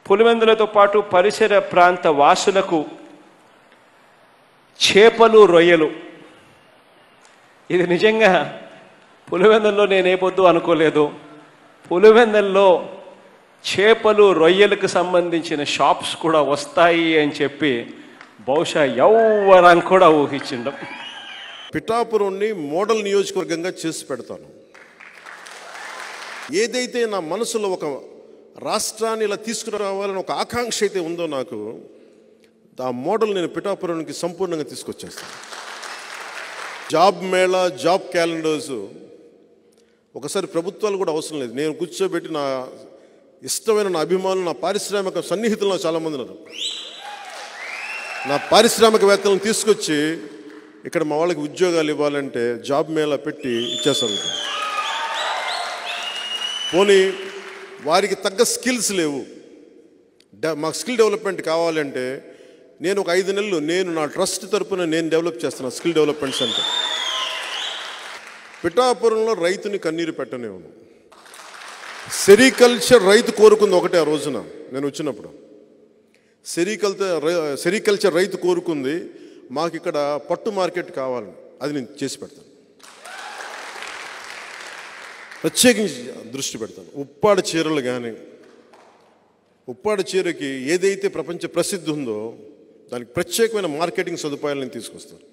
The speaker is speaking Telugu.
పులివెందులతో పాటు పరిసర ప్రాంత వాసులకు చేపలు రొయ్యలు, ఇది నిజంగా పులివెందుల్లో నేనే పొద్దు అనుకోలేదు. పులివెందుల్లో చేపలు రొయ్యలకు సంబంధించిన షాప్స్ కూడా వస్తాయి అని చెప్పి బహుశా ఎవ్వరం కూడా ఊహించిండం. పిఠాపురాన్ని మోడల్ నియోజకవర్గంగా చేసి పెడతాను. ఏదైతే నా మనసులో ఒక రాష్ట్రాన్ని ఇలా తీసుకురావాలని ఒక ఆకాంక్ష అయితే ఉందో నాకు, ఆ మోడల్ నేను పిఠాపురానికి సంపూర్ణంగా తీసుకొచ్చేస్తాను. జాబ్ మేళా, జాబ్ క్యాలెండర్స్ ఒకసారి ప్రభుత్వాలు కూడా అవసరం లేదు. నేను కూర్చోబెట్టి నా ఇష్టమైన నా అభిమానులు, నా పారిశ్రామిక సన్నిహితుల్లో చాలామంది ఉన్నారు. నా పారిశ్రామికవేత్తలను తీసుకొచ్చి ఇక్కడ మా వాళ్ళకి ఉద్యోగాలు ఇవ్వాలంటే జాబ్ మేళా పెట్టి ఇచ్చేస్తాను. పోనీ వారికి తగ్గ స్కిల్స్ లేవు, మాకు స్కిల్ డెవలప్మెంట్ కావాలంటే నేను ఒక 5 నెలలు నేను నా ట్రస్ట్ తరపున నేను డెవలప్ చేస్తున్నాను స్కిల్ డెవలప్మెంట్ సెంటర్. పిఠాపురంలో రైతుని కన్నీరు పెట్టనివ్వను. సెరికల్చర్ రైతు కోరుకుంది ఒకటే. ఆ రోజున నేను వచ్చినప్పుడు సెరికల్చర్ రైతు కోరుకుంది మాకు ఇక్కడ పట్టు మార్కెట్ కావాలని. అది నేను చేసి పెడతాను, ప్రత్యేకించి దృష్టి పెడతాను. ఉప్పాడ చీరలు కానీ, ఉప్పాడ చీరకి ఏదైతే ప్రపంచ ప్రసిద్ధి ఉందో దానికి ప్రత్యేకమైన మార్కెటింగ్ సదుపాయాలు నేను తీసుకొస్తాను.